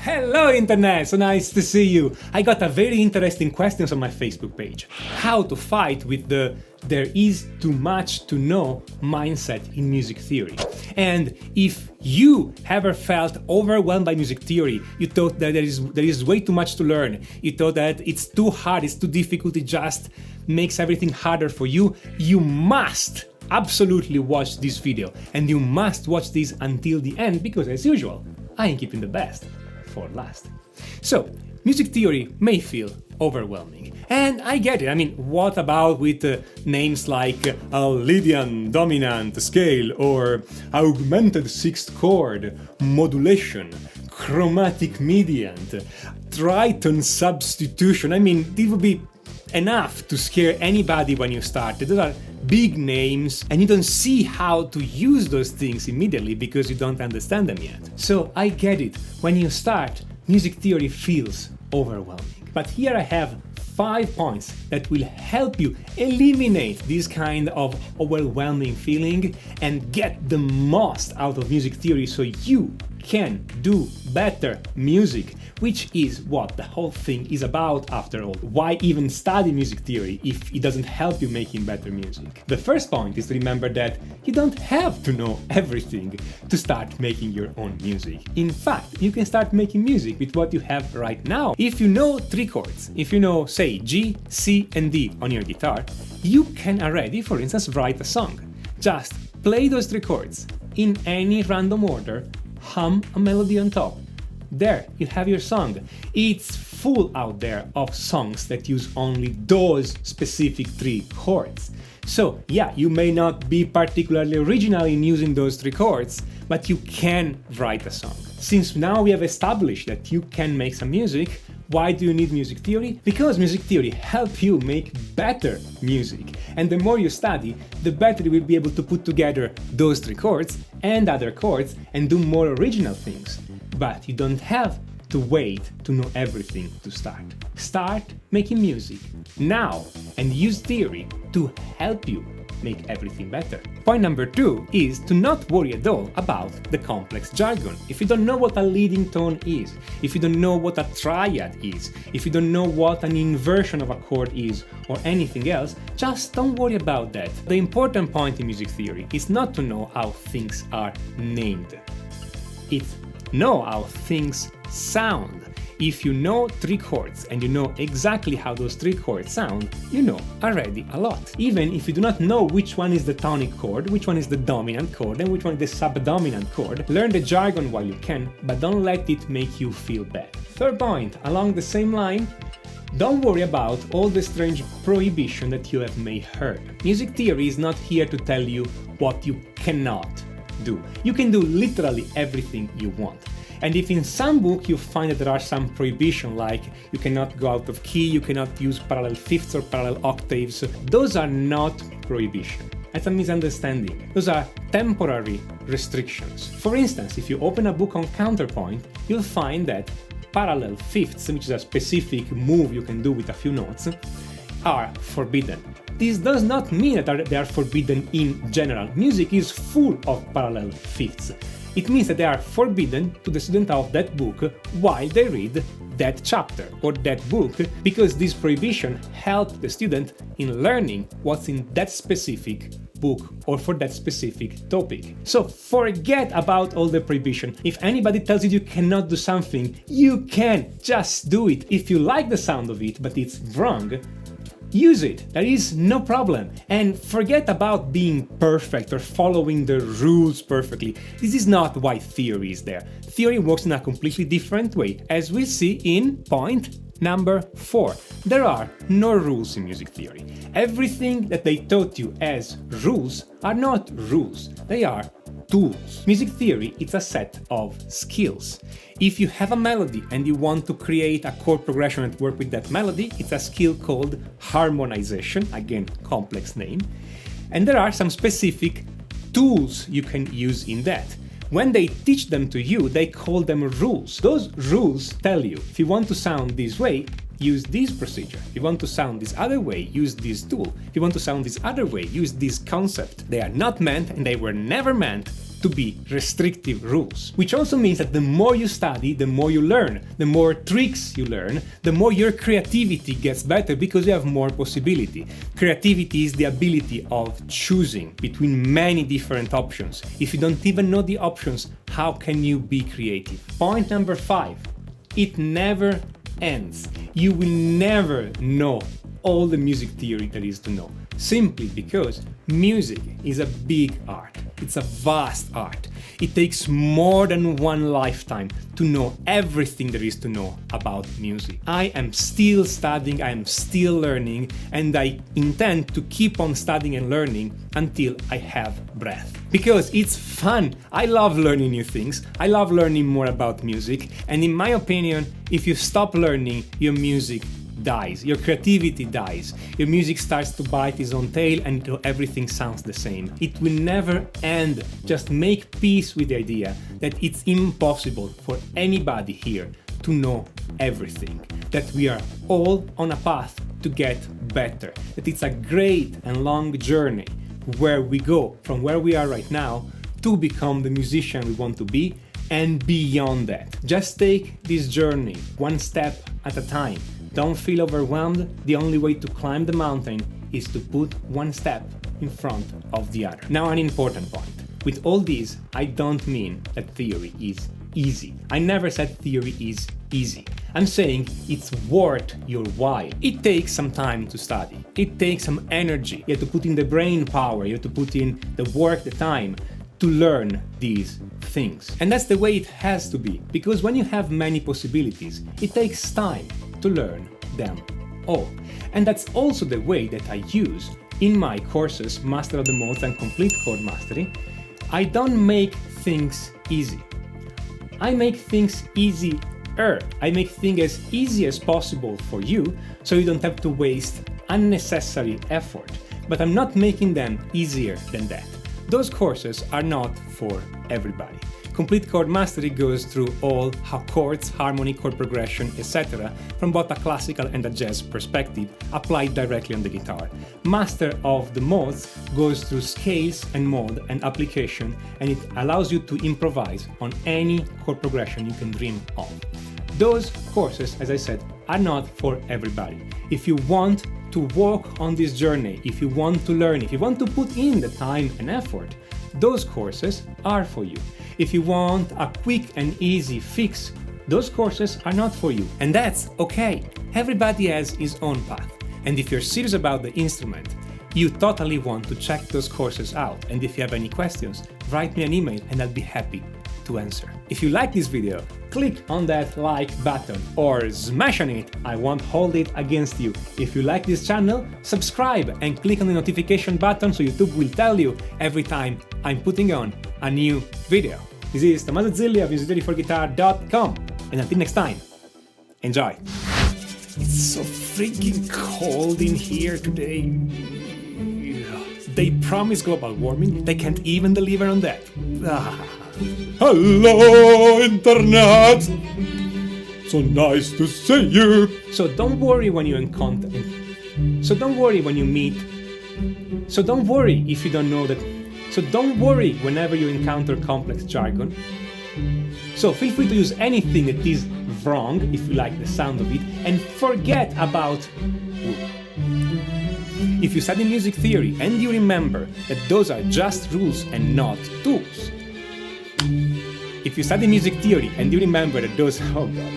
Hello Internet, so nice to see you. I got a very interesting question on my Facebook page. How to fight with the "there is too much to know" mindset in music theory. And if you ever felt overwhelmed by music theory, you thought that there is way too much to learn, you thought that it's too hard, it's too difficult, it just makes everything harder for you, you must absolutely watch this video. And you must watch this until the end because, as usual, I am keeping the best for last. So, music theory may feel overwhelming, and I get it. I mean, what about with names like a Lydian dominant scale or augmented sixth chord, modulation, chromatic mediant, triton substitution? I mean, this would be enough to scare anybody when you start. Those are big names, and you don't see how to use those things immediately because you don't understand them yet. So I get it. When you start, music theory feels overwhelming. But here I have 5 points that will help you eliminate this kind of overwhelming feeling and get the most out of music theory so you can do better music, which is what the whole thing is about after all. Why even study music theory if it doesn't help you making better music? The first point is to remember that you don't have to know everything to start making your own music. In fact, you can start making music with what you have right now. If you know 3 chords, if you know, say, G, C, and D on your guitar, you can already, for instance, write a song. Just play those 3 chords in any random order, hum a melody on top. There, you have your song. It's full out there of songs that use only those specific 3 chords. So yeah, you may not be particularly original in using those 3 chords, but you can write a song. Since now we have established that you can make some music, why do you need music theory? Because music theory helps you make better music. And the more you study, the better you will be able to put together those 3 chords and other chords and do more original things. But you don't have to wait to know everything to start. Start making music now and use theory to help you make everything better. Point number 2 is to not worry at all about the complex jargon. If you don't know what a leading tone is, if you don't know what a triad is, if you don't know what an inversion of a chord is, or anything else, just don't worry about that. The important point in music theory is not to know how things are named. It's know how things sound. If you know 3 chords and you know exactly how those 3 chords sound, you know already a lot. Even if you do not know which one is the tonic chord, which one is the dominant chord, and which one is the subdominant chord, learn the jargon while you can, but don't let it make you feel bad. Third point, along the same line, don't worry about all the strange prohibition that you have may heard. Music theory is not here to tell you what you cannot do. You can do literally everything you want. And if in some book you find that there are some prohibition, like you cannot go out of key, you cannot use parallel fifths or parallel octaves, those are not prohibition. That's a misunderstanding. Those are temporary restrictions. For instance, if you open a book on counterpoint, you'll find that parallel fifths, which is a specific move you can do with a few notes, are forbidden. This does not mean that they are forbidden in general. Music is full of parallel fifths. It means that they are forbidden to the student of that book while they read that chapter or that book, because this prohibition helps the student in learning what's in that specific book or for that specific topic. So forget about all the prohibition. If anybody tells you you cannot do something, you can just do it. If you like the sound of it but it's wrong, use it, there is no problem. And forget about being perfect or following the rules perfectly. This is not why theory is there. Theory works in a completely different way, as we see in point number 4. There are no rules in music theory. Everything that they taught you as rules are not rules, they are tools. Music theory is a set of skills. If you have a melody and you want to create a chord progression that works with that melody, it's a skill called harmonization, again, complex name. And there are some specific tools you can use in that. When they teach them to you, they call them rules. Those rules tell you, if you want to sound this way, use this procedure. If you want to sound this other way, use this tool. If you want to sound this other way, use this concept. They are not meant, and they were never meant, to be restrictive rules. Which also means that the more you study, the more you learn. The more tricks you learn, the more your creativity gets better because you have more possibility. Creativity is the ability of choosing between many different options. If you don't even know the options, how can you be creative? Point number 5. It never ends. You will never know all the music theory there is to know, simply because music is a big art. It's a vast art. It takes more than one lifetime to know everything there is to know about music. I am still studying, I am still learning, and I intend to keep on studying and learning until I have breath. Because it's fun. I love learning new things. I love learning more about music. And in my opinion, if you stop learning, your music dies, your creativity dies, your music starts to bite its own tail and everything sounds the same. It will never end. Just make peace with the idea that it's impossible for anybody here to know everything, that we are all on a path to get better, that it's a great and long journey where we go from where we are right now to become the musician we want to be and beyond that. Just take this journey one step at a time. Don't feel overwhelmed. The only way to climb the mountain is to put one step in front of the other. Now, an important point. With all this, I don't mean that theory is easy. I never said theory is easy. I'm saying it's worth your while. It takes some time to study. It takes some energy. You have to put in the brain power. You have to put in the work, the time to learn these things. And that's the way it has to be, because when you have many possibilities, it takes time to learn them all. And that's also the way that I use in my courses, Master of the Modes and Complete Chord Mastery. I don't make things easy. I make things easier. I make things as easy as possible for you, so you don't have to waste unnecessary effort. But I'm not making them easier than that. Those courses are not for everybody. Complete Chord Mastery goes through all chords, harmony, chord progression, etc. from both a classical and a jazz perspective, applied directly on the guitar. Master of the Modes goes through scales and mode and application, and it allows you to improvise on any chord progression you can dream of. Those courses, as I said, are not for everybody. If you want to walk on this journey, if you want to learn, if you want to put in the time and effort, those courses are for you. If you want a quick and easy fix, those courses are not for you. And that's okay. Everybody has his own path. And if you're serious about the instrument, you totally want to check those courses out. And if you have any questions, write me an email and I'll be happy to answer. If you like this video, click on that like button or smash on it. I won't hold it against you. If you like this channel, subscribe and click on the notification button so YouTube will tell you every time I'm putting on a new video. This is Tommaso Zilli of musictheoryforguitar.com, and until next time, enjoy! It's so freaking cold in here today. They promise global warming, they can't even deliver on that. Hello, Internet! So nice to see you! So don't worry when you encounter. So don't worry when you meet. So don't worry if you don't know that. So don't worry whenever you encounter complex jargon. So feel free to use anything that is wrong if you like the sound of it, and forget about. If you study music theory and you remember that those are just rules and not tools. If you study music theory and you remember that those, oh god.